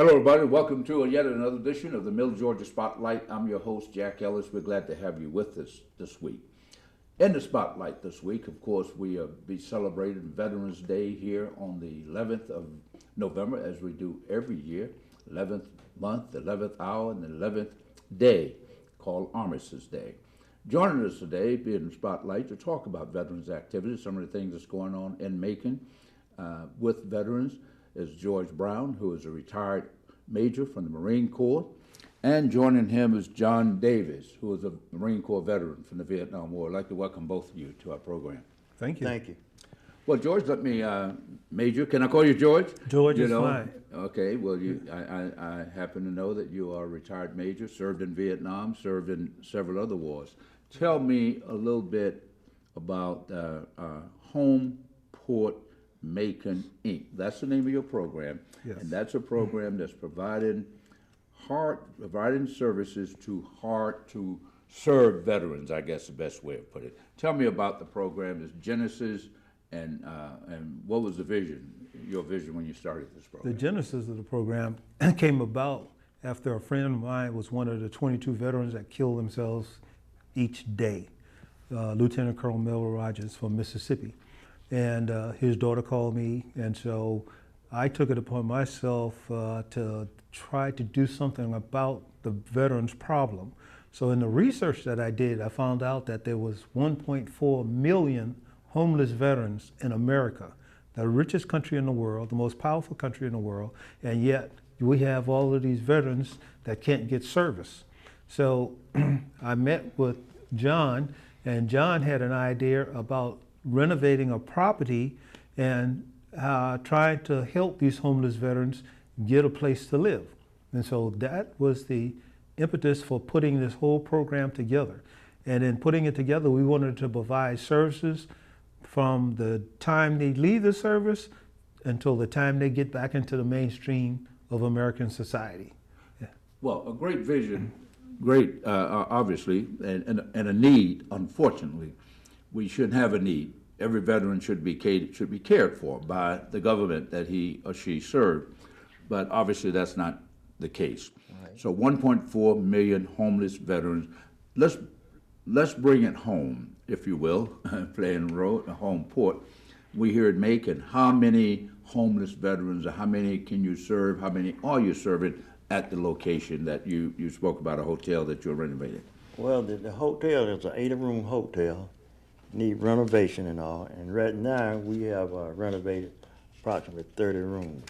Hello, everybody. Welcome to yet another edition of the Middle Georgia Spotlight. I'm your host, Jack Ellis. We're glad to have you with us this week. In the Spotlight this week, of course, we be celebrating Veterans Day here on the 11th of November, as we do every year, 11th month, 11th hour, and the 11th day, called Armistice Day. Joining us today, being in the Spotlight, to talk about veterans activities, some of the things that's going on in Macon with veterans, is George Brown, who is a retired major from the Marine Corps. And joining him is John Davis, who is a Marine Corps veteran from the Vietnam War. I'd like to welcome both of you to our program. Thank you. Thank you. Well, George, let me, Major, can I call you George? George is fine. Okay, well, I happen to know that you are a retired major, served in Vietnam, served in several other wars. Tell me a little bit about HomePort Macon, Inc. That's the name of your program. Yes. And that's a program that's providing services to hard-to-serve veterans, I guess the best way of putting it. Tell me about the program, its genesis, and what was the vision, your vision when you started this program? The genesis of the program came about after a friend of mine was one of the 22 veterans that killed themselves each day, Lieutenant Colonel Mel Rogers from Mississippi. And his daughter called me, and so I took it upon myself to try to do something about the veterans' problem. So in the research that I did, I found out that there was 1.4 million homeless veterans in America, the richest country in the world, the most powerful country in the world, and yet we have all of these veterans that can't get service. So I met with John, and John had an idea about renovating a property and trying to help these homeless veterans get a place to live. And so that was the impetus for putting this whole program together. And in putting it together, we wanted to provide services from the time they leave the service until the time they get back into the mainstream of American society. Yeah. Well, a great vision, great, obviously, and a need, unfortunately. We shouldn't have a need. Every veteran should be cared for by the government that he or she served, but obviously that's not the case. Right. So 1.4 million homeless veterans. Let's bring it home, if you will, playing road, home port. We here at Macon, how many homeless veterans, or how many can you serve, how many are you serving at the location that you spoke about, a hotel that you're renovating? Well, the hotel is an 80-room hotel, need renovation and all, and right now we have renovated approximately 30 rooms.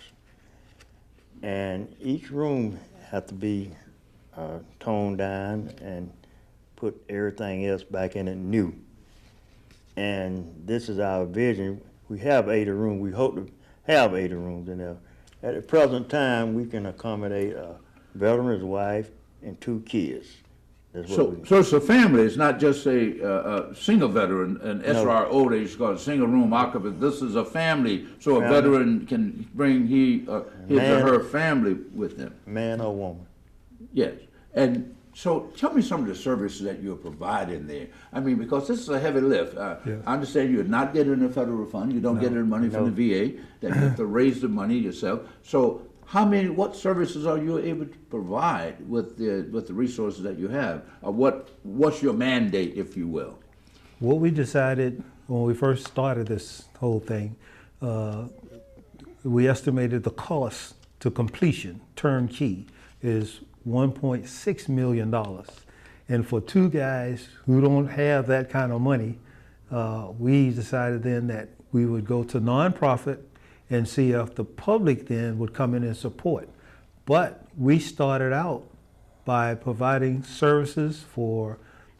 And each room has to be toned down and put everything else back in it new. And this is our vision. We have 80 rooms. We hope to have 80 rooms in there. At the present time, we can accommodate a veteran's wife and 2 kids. So it's a family. It's not just a single veteran, an SRO, they just call it single room occupant. This is a family, so a veteran can bring his or her family with them. Man or woman. Yes. And so tell me some of the services that you're providing there. I mean, because this is a heavy lift. I understand you're not getting a federal fund. You don't get any money from the VA. That you have to raise the money yourself. So what services are you able to provide with the resources that you have? What's your mandate, if you will? What we decided when we first started this whole thing, we estimated the cost to completion, turnkey, is $1.6 million. And for 2 guys who don't have that kind of money, we decided then that we would go to nonprofit and see if the public then would come in and support. But we started out by providing services for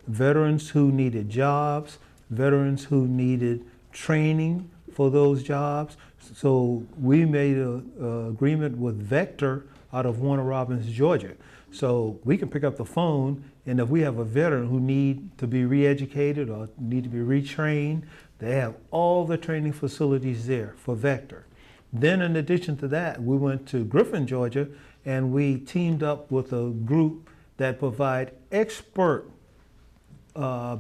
veterans who needed jobs, veterans who needed training for those jobs. So we made an agreement with Vector out of Warner Robins, Georgia. So we can pick up the phone, and if we have a veteran who need to be re-educated or need to be retrained, they have all the training facilities there for Vector. Then in addition to that, we went to Griffin, Georgia, and we teamed up with a group that provide expert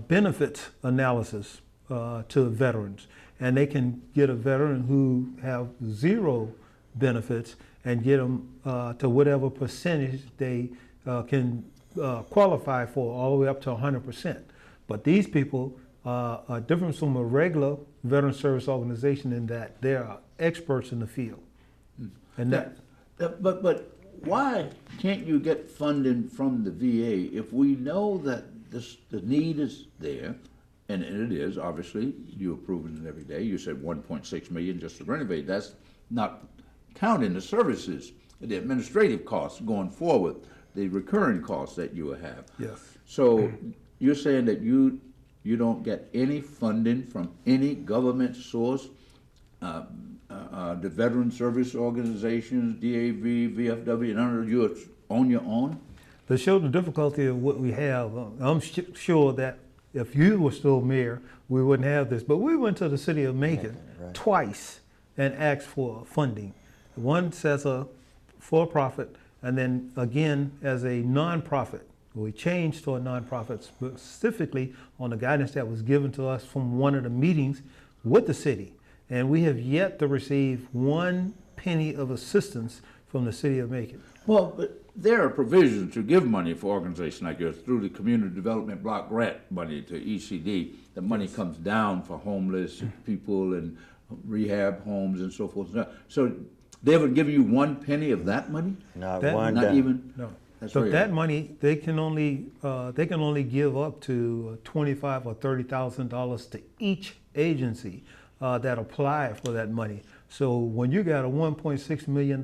benefits analysis to veterans. And they can get a veteran who have 0 benefits and get them to whatever percentage they can qualify for, all the way up to 100%. But these people are different from a regular veteran service organization in that they are experts in the field. And But why can't you get funding from the VA if we know that the need is there, and it is, obviously, you're proving it every day. You said 1.6 million just to renovate. That's not counting the services, the administrative costs going forward, the recurring costs that you will have. yes. So you're saying that you don't get any funding from any government source, the Veteran Service Organizations, DAV, VFW, none of you are on your own? To show the difficulty of what we have, I'm sure that if you were still mayor, we wouldn't have this. But we went to the city of Macon right. twice and asked for funding. Once as a for-profit, and then again as a nonprofit. We changed to a nonprofit specifically on the guidance that was given to us from one of the meetings with the city. And we have yet to receive 1 penny of assistance from the city of Macon. Well, but there are provisions to give money for organizations like yours through the Community Development Block Grant money to ECD. The money comes down for homeless people and rehab homes and so forth. So they haven't given you 1 penny of that money? Not That- one Not dime. even? No. That's So very that odd. money, they can only give up to $25,000 or $30,000 to each agency that apply for that money. So when you got a $1.6 million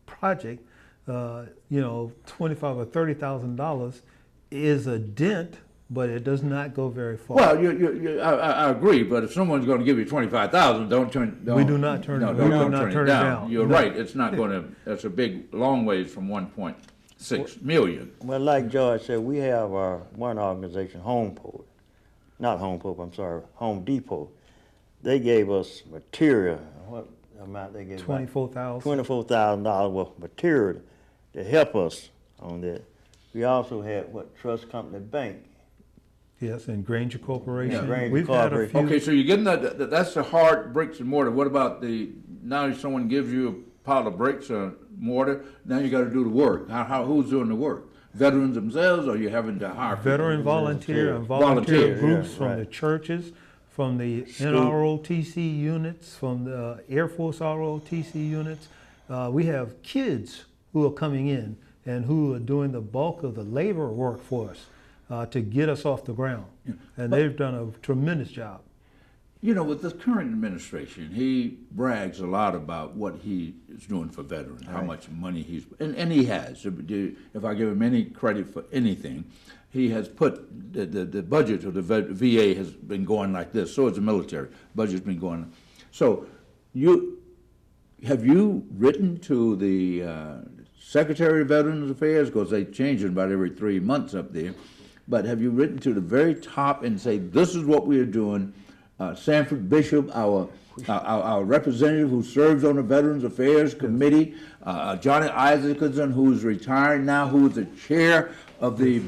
project, $25,000 or $30,000 is a dent, but it does not go very far. Well, I agree, but if someone's going to give you 25,000, don't. We do not turn it- we do don't not turn it down. You're No. right. It's not going to. That's a big, long ways from 1.6 million. Well, like George said, we have one organization, HomePort. Not HomePort, I'm sorry, Home Depot. They gave us material. What amount they gave? $24,000. $24,000 worth of material to help us on that. We also had Trust Company Bank. Yes, and Granger Corporation. Yeah, Granger We've had a Corporation. few. Okay, so you're getting that's the hard bricks and mortar. What about now if someone gives you a pile of bricks or mortar, now you got to do the work. Who's doing the work? Veterans themselves, or you having to hire people? Veteran volunteer and Volunteer, volunteer yeah, groups from right. the churches, from the School. NROTC units, from the Air Force ROTC units. We have kids who are coming in and who are doing the bulk of the labor work for us to get us off the ground. And they've done a tremendous job. You know, with the current administration, he brags a lot about what he is doing for veterans, how much money and he has. If I give him any credit for anything, he has put the budget of the VA has been going like this. So has the military budget's been going. So have you written to the Secretary of Veterans Affairs, because they change it about every 3 months up there, but have you written to the very top and say, this is what we are doing? Sanford Bishop, our representative who serves on the Veterans Affairs Committee, Johnny Isaacson, who's retired now, who is the chair of the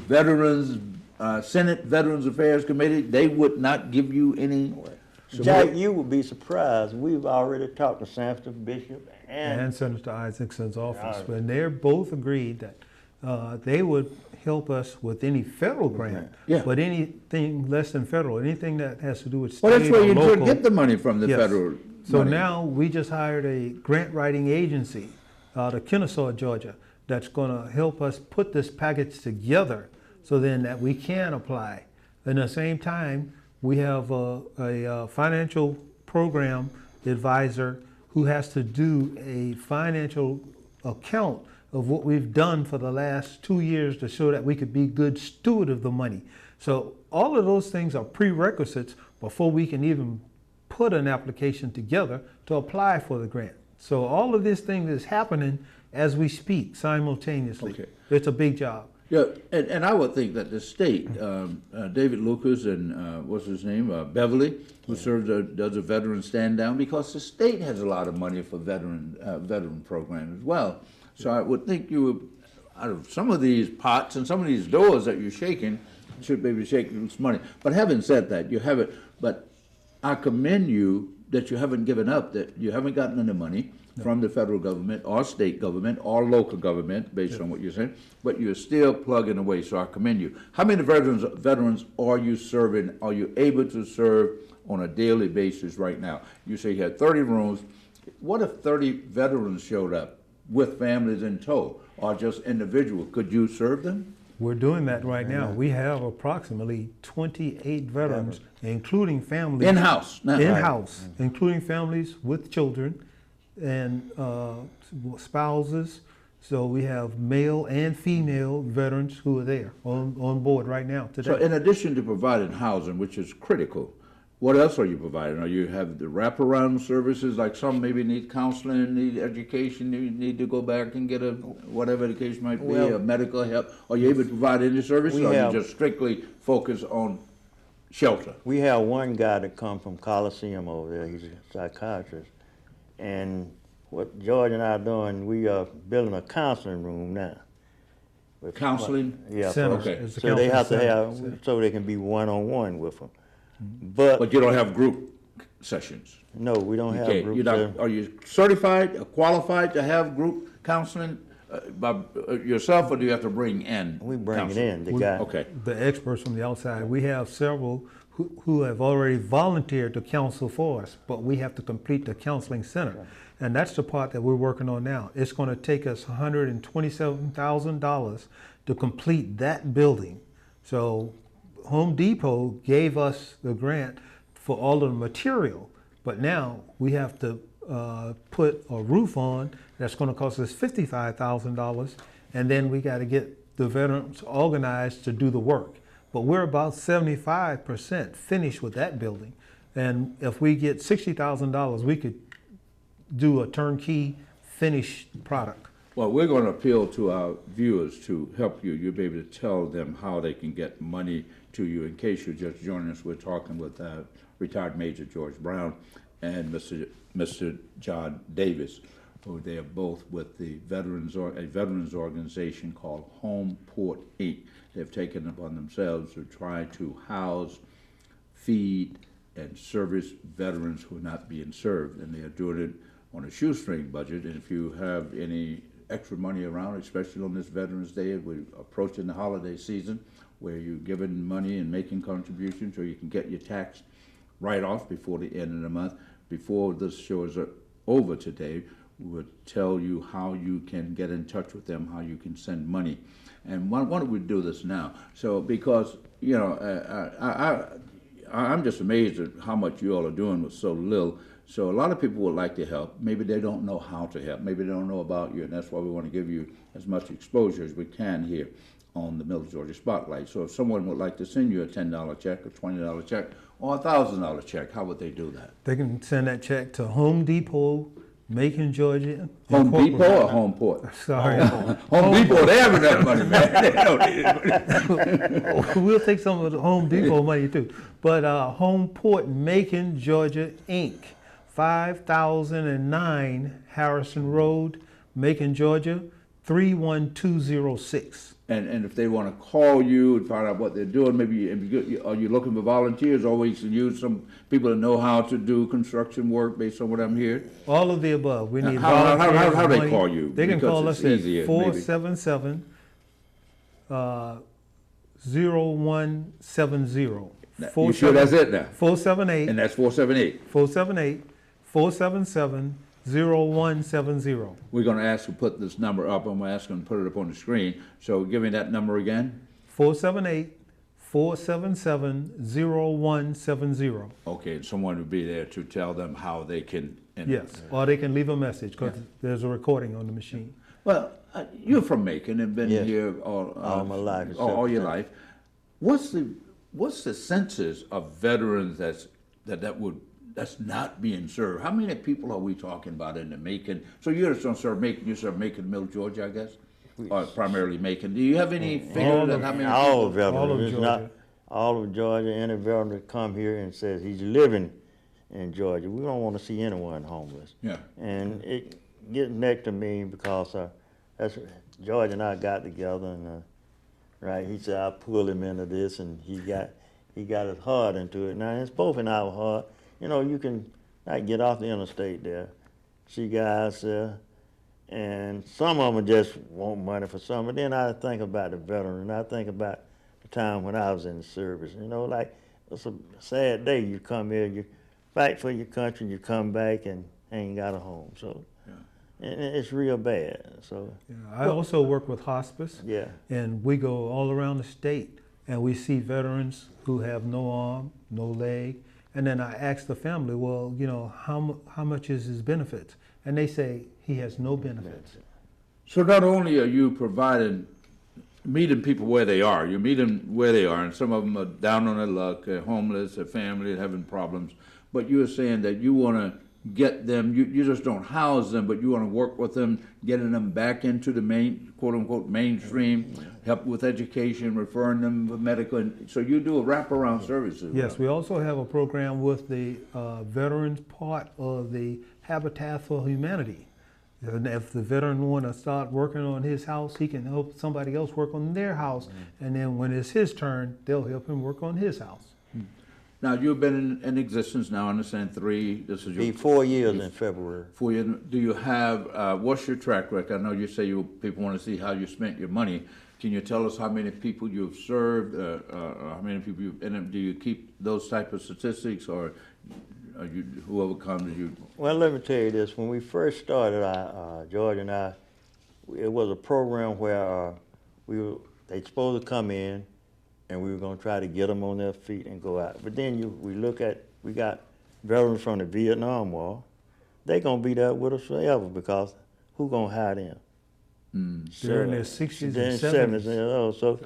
Senate Veterans Affairs Committee, they would not give you any support? Jack, you would be surprised. We've already talked to Sanford Bishop And Senator Isaacson's office. And they're both agreed that they would help us with any federal grant, Yeah. but anything less than federal, anything that has to do with state Well, that's where or you local. get the money from, the Yes. federal So money. now we just hired a grant writing agency out of Kennesaw, Georgia, that's going to help us put this package together so then that we can apply. And at the same time, we have a financial program advisor who has to do a financial account of what we've done for the last 2 years to show that we could be good steward of the money. So all of those things are prerequisites before we can even put an application together to apply for the grant. So all of this thing is happening as we speak simultaneously. Okay. It's a big job. Yeah, and I would think that the state, David Lucas and what's his name, Beverly, who does a veteran stand down, because the state has a lot of money for veteran programs as well. So I would think you would, out of some of these pots and some of these doors that you're shaking, should maybe shaking some money. But having said that, you have it. But I commend you that you haven't given up, that you haven't gotten any money from the federal government or state government or local government, based on what you're saying, but you're still plugging away, so I commend you. How many veterans are you serving, are you able to serve on a daily basis right now? You say you had 30 rooms. What if 30 veterans showed up with families in tow, or just individual? Could you serve them? We're doing that right now. We have approximately 28 veterans, including families. In-house now? In-house, including families with children and spouses. So we have male and female veterans who are there on board right now today. So in addition to providing housing, which is critical, what else are you providing? Are you have the wraparound services, like some maybe need counseling, need education, need to go back and get a, whatever the case might be, Well, a medical help? Are you able to provide any services, or are you just strictly focused on shelter? We have one guy that come from Coliseum over there. He's a psychiatrist. And what George and I are doing, we are building a counseling room now. Counseling? Yeah. Center. Okay. It's a So they have to counseling have, so they can be one-on-one with them. But But you don't have group sessions? no, we don't have Okay, groups. you're not, are you certified, qualified to have group counseling by yourself, or do you have to bring in? We bring it counseling? in, the guy. Okay. The experts from the outside. We have several who have already volunteered to counsel for us, but we have to complete the counseling center. And that's the part that we're working on now. It's going to take us $127,000 to complete that building. So Home Depot gave us the grant for all of the material, but now we have to put a roof on. That's going to cost us $55,000, and then we got to get the veterans organized to do the work. But we're about 75% finished with that building, and if we get $60,000, we could do a turnkey finished product. Well, we're going to appeal to our viewers to help you. You'll be able to tell them how they can get money to you. In case you're just joining us, we're talking with retired Major George Brown and Mr. John Davis, who they are both with the veterans organization called HomePort Inc. They've taken upon themselves to try to house, feed, and service veterans who are not being served, and they are doing it on a shoestring budget. And if you have any extra money around, especially on this Veterans Day, we're approaching the holiday season, where you're giving money and making contributions, so you can get your tax write-off before the end of the month. Before this show is over today, we will tell you how you can get in touch with them, how you can send money. And why don't we do this now? So, because, you know, I'm just amazed at how much you all are doing with so little. So a lot of people would like to help. Maybe they don't know how to help. Maybe they don't know about you, and that's why we want to give you as much exposure as we can here on the Middle Georgia Spotlight. So if someone would like to send you a $10 check, a $20 check, or a $1,000 check, how would they do that? They can send that check to Home Depot, Macon, Georgia. Home Depot or HomePort? Sorry. Home Depot, they haven't enough money, man. They don't need it. We'll take some of the Home Depot money too. But HomePort Macon, Georgia, Inc., 5009 Harrison Road, Macon, Georgia, 31206. And if they want to call you and find out what they're doing, maybe are you looking for volunteers? Or we can use some people that know how to do construction work based on what I'm hearing? All of the above. We need How volunteers. do they money. call you? They can Because call it's us at easier, maybe. 477-0170. You sure that's it now? 478. And that's 478. 477-477-0170. We're going to ask to put this number up. I'm going to ask them to put it up on the screen. So give me that number again. 478-477-0170. Okay, and someone will be there to tell them how they can. Yes, or they can leave a message because there's a recording on the machine. Well, you're from Macon and been Yes. here All my life, except all your for- life. What's the census of veterans that's not being served? How many people are we talking about in the Macon? So you're just going to serve Macon. You serve Macon, Middle Georgia, I guess, or primarily Macon. Do you have any figures on how many? All people? of All of veterans, Georgia. all of Georgia, any veteran that come here and says he's living in Georgia, we don't want to see anyone homeless. Yeah. And it gets next to me because that's George and I got together, and right, he said I pulled him into this, and he got his heart into it. Now it's both in our heart. You know, you can I get off the interstate there, see guys there, and some of them just want money for some. But then I think about the veteran, and I think about the time when I was in the service. You know, like it's a sad day. You come here, you fight for your country, you come back and ain't got a home. So and it's real bad. So Yeah, I also work with hospice, yeah, and we go all around the state, and we see veterans who have no arm, no leg, and then I ask the family, well, you know, how much is his benefits? And they say he has no benefits. So not only are you providing, meeting people where they are, you meet them where they are, and some of them are down on their luck, they're homeless, their family, having problems, but you're saying that you want to get them, you just don't house them, but you want to work with them, getting them back into the main, quote unquote, mainstream, help with education, referring them for medical, and so you do a wraparound service as Yes, well. we also have a program with the veterans part of the Habitat for Humanity. And if the veteran want to start working on his house, he can help somebody else work on their house, and then when it's his turn, they'll help him work on his house. Now, you've been in existence now, I understand, this is be your 4 years in February. 4 years. Do you have, what's your track record? I know you say people want to see how you spent your money. Can you tell us how many people you've served, how many people you've, and do you keep those type of statistics, or are you, whoever comes, you? Well, let me tell you this. When we first started, George and I, it was a program where they supposed to come in, and we were going to try to get them on their feet and go out. But then we got veterans from the Vietnam War. They going to be there with us forever because who going to hire them? They're in their 60s They're in and 70s. 70s. So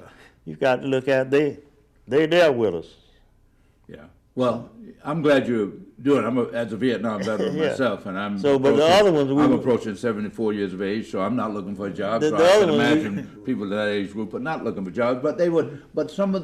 you got to look at they there with us. Yeah. Well, I'm glad you're doing it. As a Vietnam veteran Yeah. myself, and I'm So, but the other ones, I'm approaching 74 years of age, so I'm not looking for a job. The So other I can ones, imagine people that age group are not looking for jobs, but they would. But some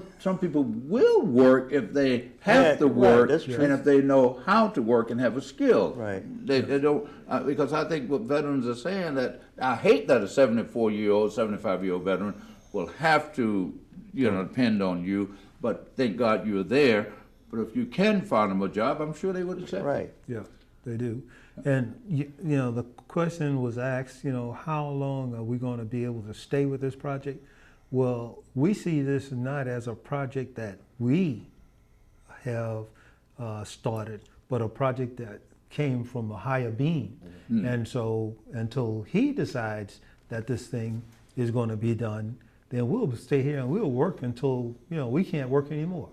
people will work if they have to right, work, that's true. and if they know how to work and have a skill. Right. They don't, because I think what veterans are saying, that I hate that a 74-year-old, 75-year-old veteran will have to, depend on you. But thank God you're there. But if you can find them a job, I'm sure they would accept it. Right. Yeah, they do. And the question was asked, how long are we going to be able to stay with this project? Well, we see this not as a project that we have started, but a project that came from a higher being. And so until he decides that this thing is going to be done, then we'll stay here and we'll work until we can't work anymore.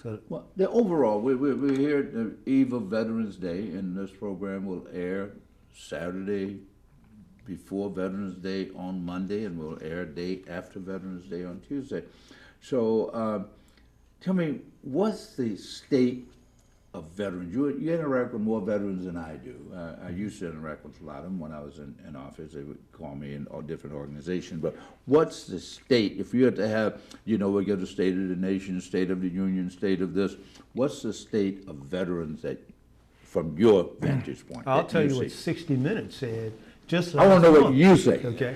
So Well, the overall, we're here at the eve of Veterans Day, and this program will air Saturday before Veterans Day on Monday, and will air day after Veterans Day on Tuesday. So tell me, what's the state of veterans? You interact with more veterans than I do. I used to interact with a lot of them when I was in office. They would call me in all different organizations. But what's the state? If you had to have, we get the State of the Nation, State of the Union, State of this. What's the state of veterans that, from your vantage point? I'll that tell you see? what 60 Minutes said just I want last to know what month. you say. Okay.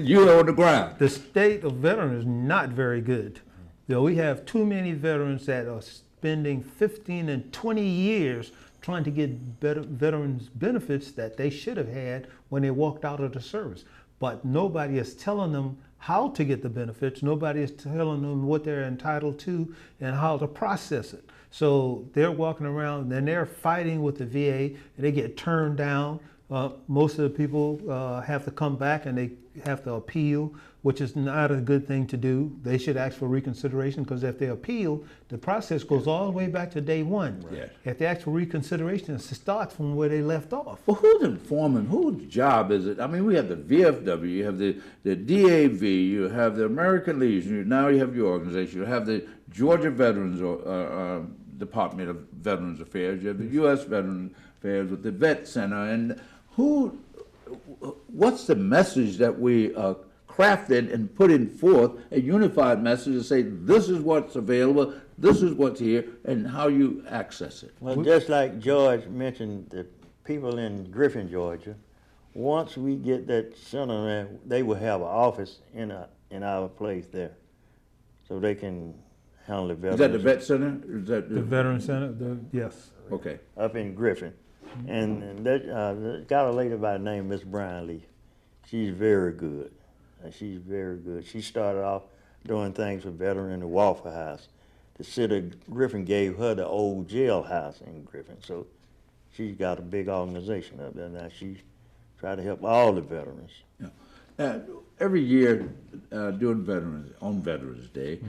You're on the ground. The state of veterans is not very good. We have too many veterans that are spending 15 and 20 years trying to get better veterans benefits that they should have had when they walked out of the service. But nobody is telling them how to get the benefits. Nobody is telling them what they're entitled to and how to process it. So they're walking around and they're fighting with the VA, and they get turned down. Most of the people have to come back and they have to appeal, which is not a good thing to do. They should ask for reconsideration, because if they appeal, the process goes all the way back to day one. Yes. If they ask for reconsideration, it starts from where they left off. Well, who's informing? Whose job is it? I mean, we have the VFW, you have the DAV, you have the American Legion, now you have your organization, you have the Georgia Veterans Department of Veterans Affairs, you have the U.S. Veterans Affairs with the Vet Center, and what's the message that we crafted and putting forth, a unified message to say this is what's available, this is what's here, and how you access it? Well, just like George mentioned, the people in Griffin, Georgia, once we get that center there, they will have an office in our place there, so they can handle the Is veterans. that the vet center? Is that The Veteran Center, yes. Okay. Up in Griffin. And that got a lady by the name Miss Brian Lee. She's very good. She's very good. She started off doing things for veterans in the Waffle House. The city of Griffin gave her the old jailhouse in Griffin. So she's got a big organization up there now. She try to help all the veterans. Yeah. Every year during Veterans Day,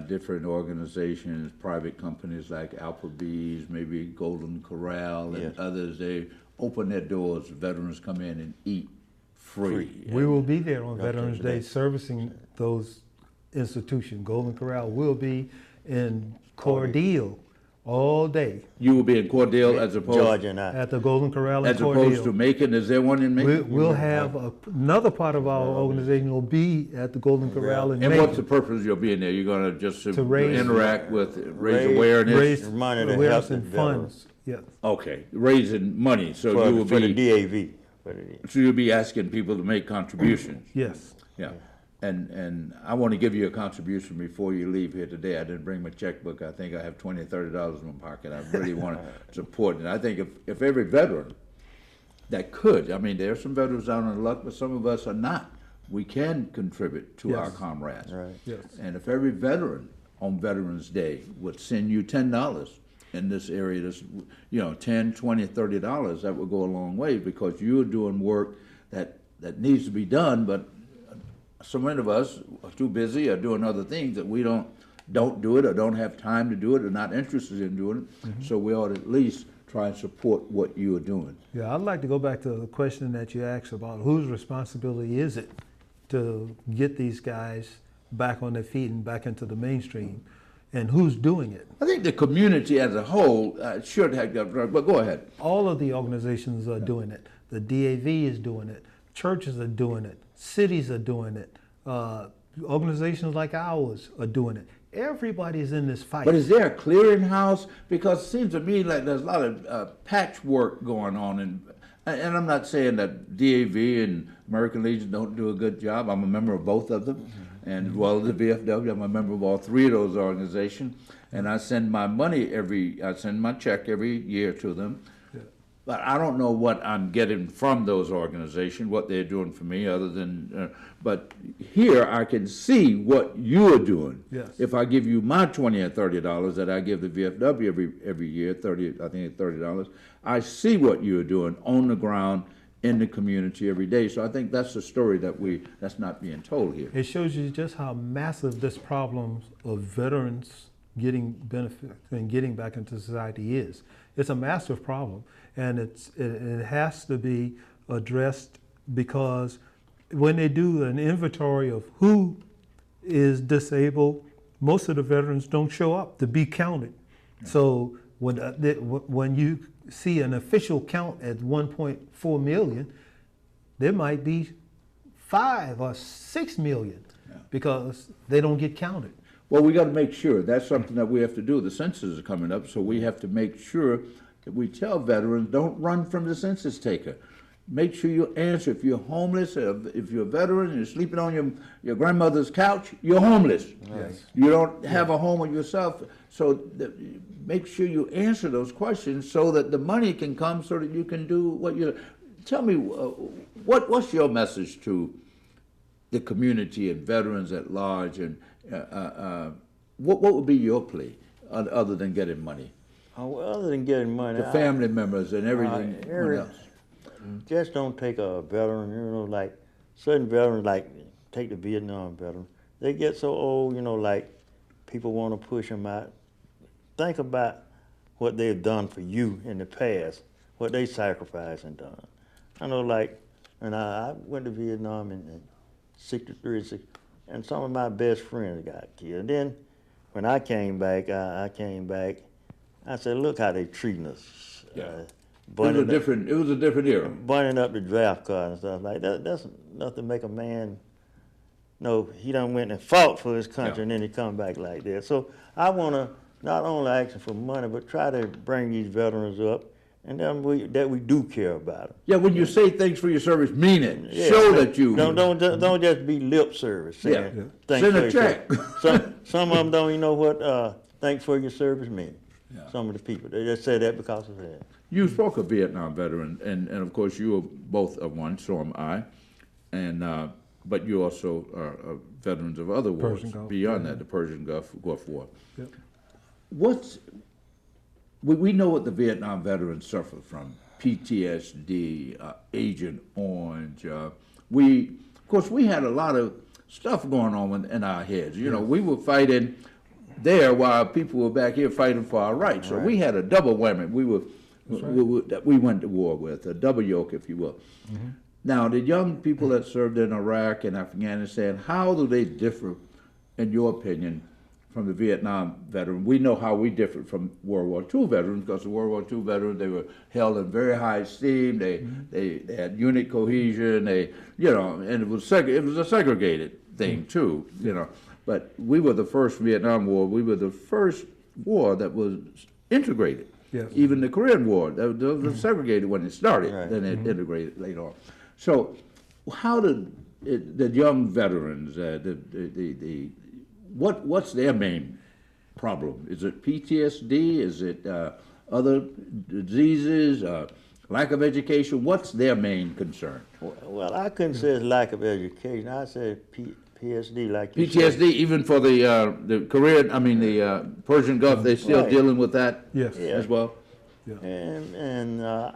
different organizations, private companies like Applebee's, maybe Golden Corral, and Yes. others, they open their doors. Veterans come in and eat free. We will be there on Right, Veterans today. Day servicing those institutions. Golden Corral will be in Cordele all day You will be in Cordele as opposed Georgia and I. at the Golden Corral in as opposed to Cordele. Macon. Is there one in Macon? We'll have another part of our organization will be at the Golden Corral in And what's the Macon. purpose of your being there? You're going to just To raise- interact with, raise Raise- awareness? Raise money to help awareness the and funds, yes. Okay, raising money. So For, you will for the be DAV. For the, so you'll be asking people to make contributions. Yes. Yeah. And I want to give you a contribution before you leave here today. I didn't bring my checkbook. I think I have $20, $30 in my pocket. I really want to support it. I think if every veteran that could, I mean, there are some veterans down on the luck, but some of us are not. We can contribute to our Yes. comrades. right. Yes. And if every veteran on Veterans Day would send you $10 in this area, this, $10, $20, $30, that would go a long way because you're doing work that needs to be done, but so many of us are too busy or doing other things that we don't do it or don't have time to do it or not interested in doing it. So we ought to at least try and support what you are doing. Yeah, I'd like to go back to the question that you asked about whose responsibility is it to get these guys back on their feet and back into the mainstream, and who's doing it? I think the community as a whole should have that, but go ahead. All of the organizations are doing it. The DAV is doing it. Churches are doing it. Cities are doing it. Organizations like ours are doing it. Everybody's in this fight. But is there a clearinghouse? Because it seems to me like there's a lot of patchwork going on, and I'm not saying that DAV and American Legion don't do a good job. I'm a member of both of them, and as well as the VFW, I'm a member of all three of those organizations. And I send my check every year to them. But I don't know what I'm getting from those organizations, what they're doing for me, other than. But here I can see what you're doing. Yes. If I give you my $20 or $30 that I give the VFW every year, I think it's $30. I see what you're doing on the ground in the community every day. So I think that's the story that's not being told here. It shows you just how massive this problem of veterans getting benefit and getting back into society is. It's a massive problem, and it has to be addressed because when they do an inventory of who is disabled, most of the veterans don't show up to be counted. So when you see an official count at 1.4 million, there might be 5 or 6 million because they don't get counted. Well, we got to make sure. That's something that we have to do. The census is coming up, so we have to make sure that we tell veterans, don't run from the census taker. Make sure you answer. If you're homeless, if you're a veteran and you're sleeping on your grandmother's couch, you're homeless. Yes. You don't have a home of yourself. So make sure you answer those questions so that the money can come so that you can do what you. Tell me, what's your message to the community and veterans at large, and what would be your plea other than getting money? Well, other than getting money, The family members and everything. What else? just don't take a veteran, like certain veterans, like take the Vietnam veteran. They get so old, like people want to push them out. Think about what they've done for you in the past, what they sacrificed and done. I know, like, when I went to Vietnam in 63, and some of my best friends got killed. And then when I came back, I said, look how they treating us. Yeah. It was a different era. Burning up the draft card and stuff like that. That's enough to make a man know he done went and fought for his country, and then he come back like that. So I want to not only ask for money, but try to bring these veterans up and that we do care about them. Yeah, when you say thanks for your service, mean it. Yeah, Show that you don't just be lip service saying Yeah. thanks Send a for your check. service. Some of them don't even know what thanks for your service means. Yeah. Some of the people, they just say that because of that. You spoke of Vietnam veteran, and of course you are both of one, so am I, and but you also are veterans of other wars Persian Gulf, beyond that, the Persian Gulf War. Yep. We know what the Vietnam veterans suffered from: PTSD, Agent Orange. Of course, we had a lot of stuff going on in our heads. You know, we were fighting there while people were back here fighting for our rights. So we had a double whammy. That we went to war with, a double yoke, if you will. Mm-hmm. Now, the young people that served in Iraq and Afghanistan, how do they differ, in your opinion, from the Vietnam veteran? We know how we differed from World War II veterans, because the World War II veterans, they were held in very high esteem. They had unit cohesion. And it was a segregated thing too. But we were the first Vietnam War. We were the first war that was integrated. Yes. Even the Korean War, that was segregated when it started, then it integrated later on. So, how did the young veterans, what's their main problem? Is it PTSD? Is it other diseases? Lack of education? What's their main concern? Well, I couldn't say it's lack of education. I said PTSD, like you PTSD, said. even for the Korean, the Persian Gulf, they're still dealing with that as well? Yeah. And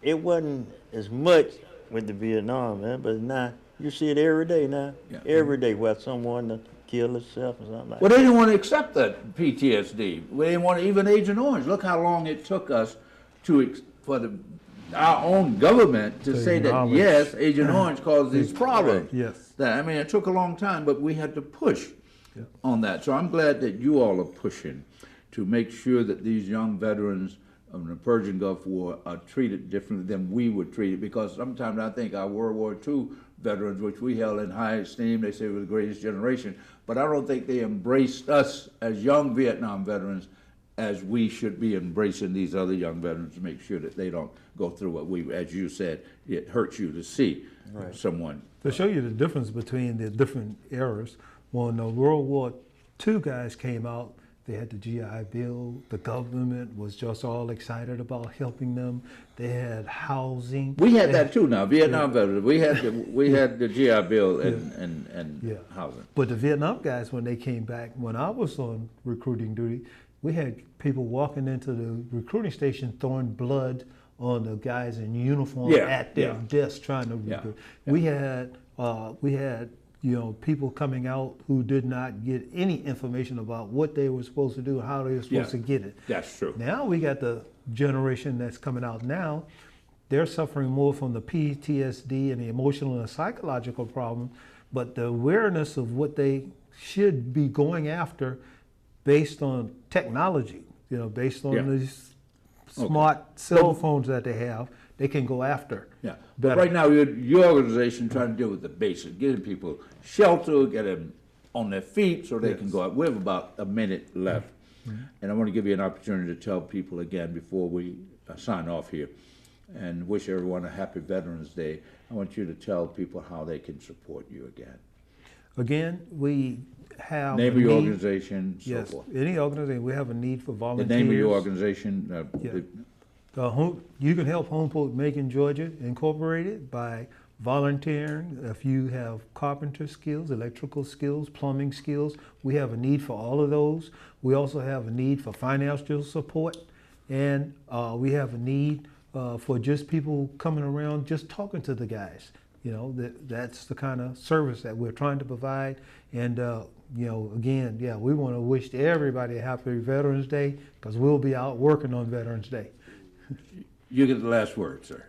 it wasn't as much with the Vietnam, man, but now you see it every day now. Yeah. Every day where someone killed himself or something like Well, that. they didn't want to accept that PTSD. We didn't want to, even Agent Orange. Look how long it took us for our own government to say that, acknowledge. yes, Agent Orange caused these problems. Yes. It took a long time, but we had to push on that. So I'm glad that you all are pushing to make sure that these young veterans of the Persian Gulf War are treated differently than we were treated, because sometimes I think our World War II veterans, which we held in high esteem, they say we're the greatest generation, but I don't think they embraced us as young Vietnam veterans as we should be embracing these other young veterans to make sure that they don't go through what as you said, it hurts you to see someone. To show you the difference between the different eras, when the World War II guys came out, they had the GI Bill. The government was just all excited about helping them. They had housing. We had that too now, Vietnam veterans. We had the GI Bill and housing. But the Vietnam guys, when they came back, when I was on recruiting duty, we had people walking into the recruiting station throwing blood on the guys in uniform at their desk trying to recruit. We had people coming out who did not get any information about what they were supposed to do, how they were supposed to get it. That's true. Now we got the generation that's coming out now. They're suffering more from the PTSD and the emotional and psychological problem, but the awareness of what they should be going after based on technology, based on these smart cell phones that they have, they can go after. Yeah, but right now your organization trying to deal with the basics, getting people shelter, get them on their feet so they can go out. We have about a minute left, and I want to give you an opportunity to tell people again before we sign off here, and wish everyone a happy Veterans Day. I want you to tell people how they can support you again. Again, we have name of your organization, so forth. Any organization. We have a need for volunteers. The name of your organization. You can help HomePort Macon, Georgia, Incorporated by volunteering. If you have carpenter skills, electrical skills, plumbing skills, we have a need for all of those. We also have a need for financial support, and we have a need for just people coming around, just talking to the guys. That's the kind of service that we're trying to provide. And again, we want to wish everybody a happy Veterans Day, because we'll be out working on Veterans Day. You get the last word, sir.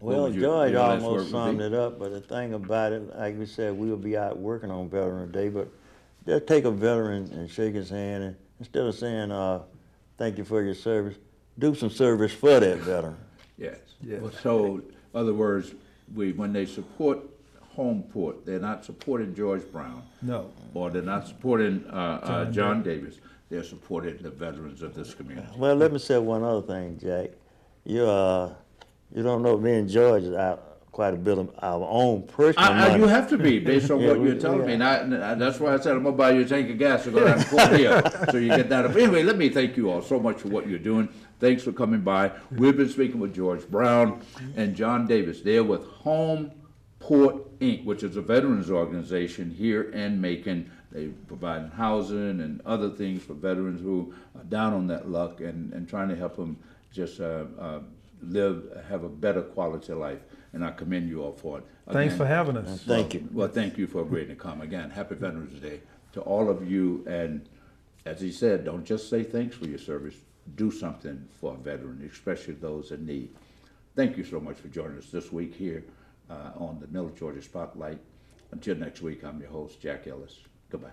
Well, George almost summed it up, but the thing about it, like we said, we'll be out working on Veterans Day, but just take a veteran and shake his hand, and instead of saying, thank you for your service, do some service for that veteran. Yes. So, in other words, when they support HomePort, they're not supporting George Brown. No. Or they're not supporting John Davis. They're supporting the veterans of this community. Well, let me say one other thing, Jack. you don't know, me and George is out quite a bit of our own personal money. You have to be, based on Yeah, what we- you're telling me. we And that's why I said I'm going to buy you a tank of gas to go down to Fort Hill, so you get that. Anyway, let me thank you all so much for what you're doing. Thanks for coming by. We've been speaking with George Brown and John Davis. They're with HomePort Inc., which is a veterans organization here in Macon. They provide housing and other things for veterans who are down on that luck and trying to help them just have a better quality of life. And I commend you all for it. Thanks Again, for having us. Thank you. well, thank you for agreeing to come. Again, happy Veterans Day to all of you. And as he said, don't just say thanks for your service. Do something for a veteran, especially those in need. Thank you so much for joining us this week here on the Middle Georgia Spotlight. Until next week, I'm your host, Jack Ellis. Goodbye.